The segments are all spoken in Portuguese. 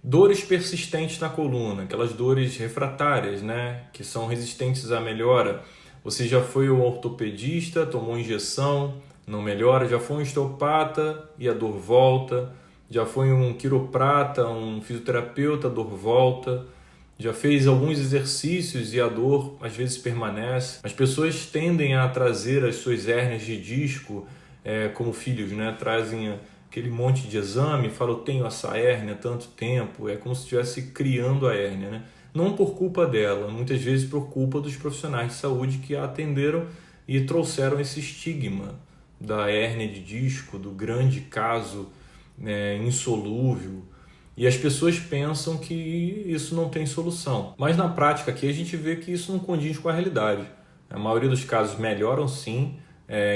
Dores persistentes na coluna, aquelas dores refratárias, né, que são resistentes à melhora. Você já foi ao ortopedista, tomou injeção, não melhora, já foi um osteopata e a dor volta, já foi um quiroprata, um fisioterapeuta, a dor volta, já fez alguns exercícios e a dor às vezes permanece. As pessoas tendem a trazer as suas hérnias de disco como filhos, né? Trazem aquele monte de exame, falam, eu tenho essa hérnia há tanto tempo, é como se estivesse criando a hérnia, né? Não por culpa dela, muitas vezes por culpa dos profissionais de saúde que a atenderam e trouxeram esse estigma da hérnia de disco, do grande caso insolúvel. E as pessoas pensam que isso não tem solução. Mas na prática aqui a gente vê que isso não condiz com a realidade. A maioria dos casos melhoram sim,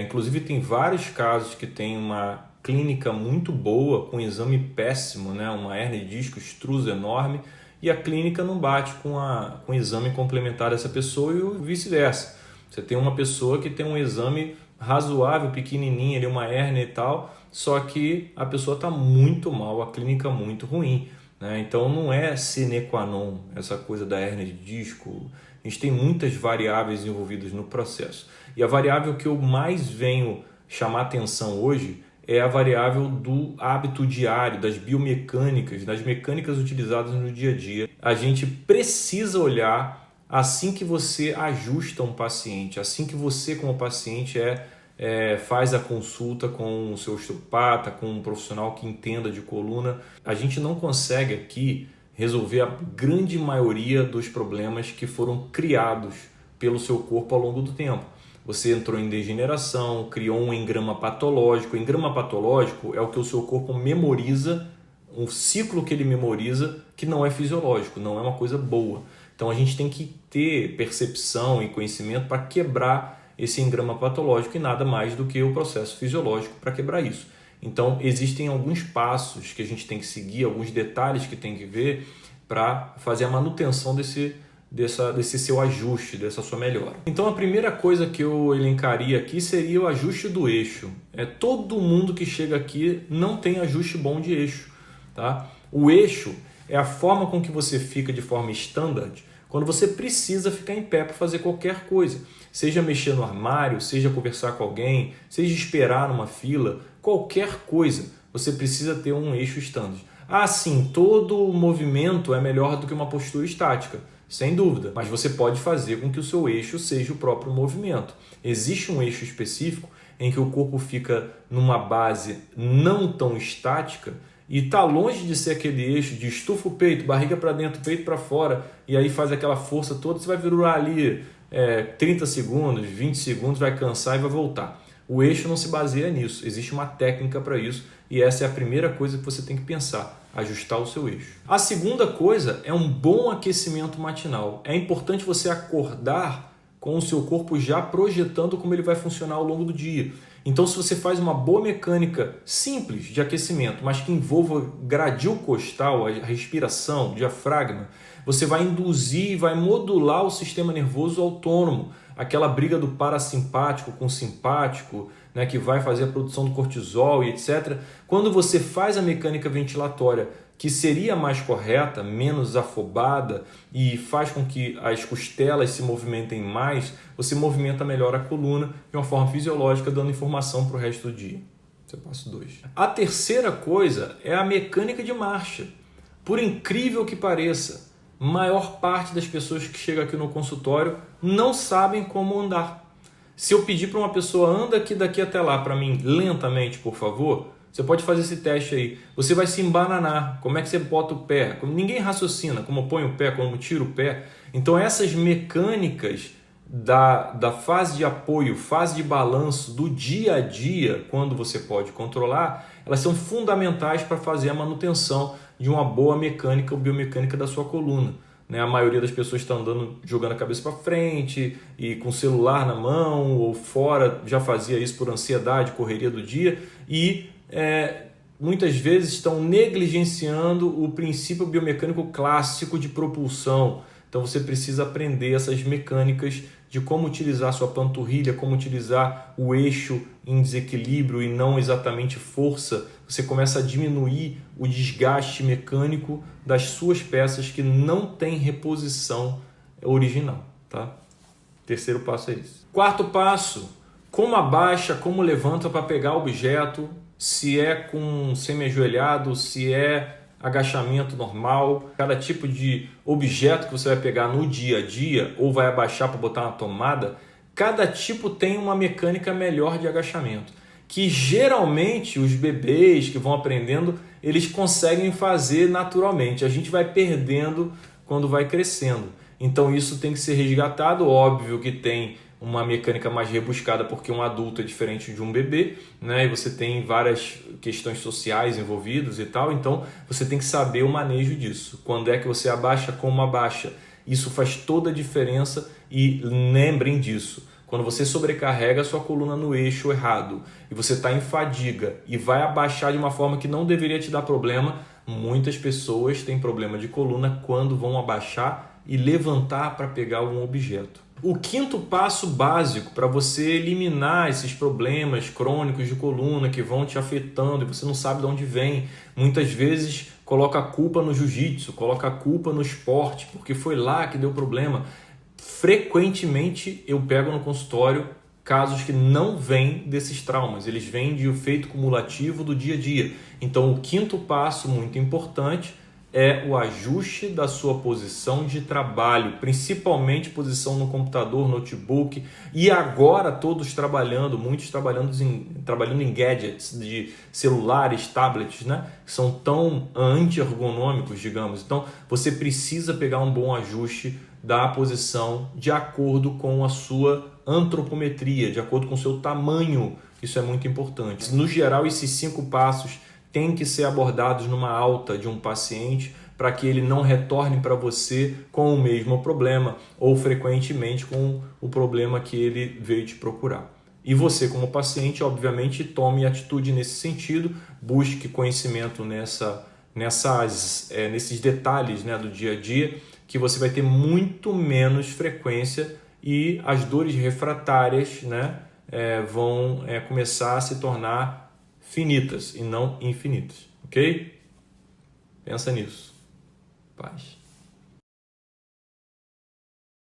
inclusive tem vários casos que tem uma clínica muito boa, com exame péssimo, né? Uma hérnia de disco extrusa enorme, e a clínica não bate com o exame complementar dessa pessoa e vice-versa. Você tem uma pessoa que tem um exame razoável, pequenininho, ali, uma hérnia e tal, só que a pessoa está muito mal, a clínica muito ruim, né? Então não é sine qua non essa coisa da hérnia de disco. A gente tem muitas variáveis envolvidas no processo. E a variável que eu mais venho chamar atenção hoje é a variável do hábito diário, das biomecânicas, das mecânicas utilizadas no dia a dia. A gente precisa olhar assim que você ajusta um paciente, assim que você como paciente faz a consulta com o seu osteopata, com um profissional que entenda de coluna. A gente não consegue aqui resolver a grande maioria dos problemas que foram criados pelo seu corpo ao longo do tempo. Você entrou em degeneração, criou um engrama patológico. O engrama patológico é o que o seu corpo memoriza, um ciclo que ele memoriza que não é fisiológico, não é uma coisa boa. Então a gente tem que ter percepção e conhecimento para quebrar esse engrama patológico e nada mais do que o processo fisiológico para quebrar isso. Então existem alguns passos que a gente tem que seguir, alguns detalhes que tem que ver para fazer a manutenção desse seu ajuste, dessa sua melhora. Então a primeira coisa que eu elencaria aqui seria o ajuste do eixo. Todo mundo que chega aqui não tem ajuste bom de eixo, tá? O eixo é a forma com que você fica de forma standard quando você precisa ficar em pé para fazer qualquer coisa. Seja mexer no armário, seja conversar com alguém, seja esperar numa fila, qualquer coisa, você precisa ter um eixo standard. Ah, sim, todo movimento é melhor do que uma postura estática. Sem dúvida, mas você pode fazer com que o seu eixo seja o próprio movimento. Existe um eixo específico em que o corpo fica numa base não tão estática e está longe de ser aquele eixo de estufa o peito, barriga para dentro, peito para fora, e aí faz aquela força toda, você vai virar ali 30 segundos, 20 segundos, vai cansar e vai voltar. O eixo não se baseia nisso, existe uma técnica para isso e essa é a primeira coisa que você tem que pensar, ajustar o seu eixo. A segunda coisa é um bom aquecimento matinal. É importante você acordar com o seu corpo já projetando como ele vai funcionar ao longo do dia. Então, se você faz uma boa mecânica simples de aquecimento, mas que envolva gradil costal, a respiração, o diafragma, você vai induzir e vai modular o sistema nervoso autônomo, aquela briga do parasimpático com o simpático, né, que vai fazer a produção do cortisol e etc. Quando você faz a mecânica ventilatória, que seria mais correta, menos afobada e faz com que as costelas se movimentem mais, você movimenta melhor a coluna de uma forma fisiológica, dando informação para o resto do dia. Esse é o passo 2. A terceira coisa é a mecânica de marcha. Por incrível que pareça, maior parte das pessoas que chegam aqui no consultório não sabem como andar. Se eu pedir para uma pessoa, anda aqui daqui até lá para mim lentamente, por favor, você pode fazer esse teste aí. Você vai se embananar. Como é que você bota o pé? Ninguém raciocina como põe o pé, como tira o pé. Então essas mecânicas da fase de apoio, fase de balanço do dia a dia, quando você pode controlar, elas são fundamentais para fazer a manutenção de uma boa mecânica ou biomecânica da sua coluna. A maioria das pessoas está andando, jogando a cabeça para frente e com o celular na mão ou fora, já fazia isso por ansiedade, correria do dia e muitas vezes estão negligenciando o princípio biomecânico clássico de propulsão. Então você precisa aprender essas mecânicas de como utilizar sua panturrilha, como utilizar o eixo em desequilíbrio e não exatamente força, você começa a diminuir o desgaste mecânico das suas peças que não tem reposição original, tá? Terceiro passo é isso. Quarto passo, como abaixa, como levanta para pegar o objeto, se é com semi-ajoelhado, se é agachamento normal, cada tipo de objeto que você vai pegar no dia a dia ou vai abaixar para botar na tomada, cada tipo tem uma mecânica melhor de agachamento, que geralmente os bebês que vão aprendendo, eles conseguem fazer naturalmente. A gente vai perdendo quando vai crescendo. Então isso tem que ser resgatado, óbvio que tem uma mecânica mais rebuscada porque um adulto é diferente de um bebê, né? E você tem várias questões sociais envolvidas e tal, então você tem que saber o manejo disso. Quando é que você abaixa, como abaixa. Isso faz toda a diferença e lembrem disso. Quando você sobrecarrega a sua coluna no eixo errado e você está em fadiga e vai abaixar de uma forma que não deveria te dar problema, muitas pessoas têm problema de coluna quando vão abaixar e levantar para pegar algum objeto. O quinto passo básico para você eliminar esses problemas crônicos de coluna que vão te afetando e você não sabe de onde vem, muitas vezes coloca a culpa no jiu-jitsu, coloca a culpa no esporte, porque foi lá que deu problema. Frequentemente eu pego no consultório casos que não vêm desses traumas, eles vêm de efeito cumulativo do dia a dia. Então o quinto passo muito importante é o ajuste da sua posição de trabalho, principalmente posição no computador, notebook, e agora todos trabalhando, muitos trabalhando em gadgets de celulares, tablets, né? Que são tão anti-ergonômicos, digamos. Então você precisa pegar um bom ajuste da posição de acordo com a sua antropometria, de acordo com o seu tamanho. Isso é muito importante. No geral, esses 5 passos têm que ser abordados numa alta de um paciente para que ele não retorne para você com o mesmo problema ou frequentemente com o problema que ele veio te procurar. E você, como paciente, obviamente, tome atitude nesse sentido, busque conhecimento nesses detalhes, né, do dia a dia, que você vai ter muito menos frequência e as dores refratárias, né, vão começar a se tornar finitas e não infinitas, ok? Pensa nisso. Paz.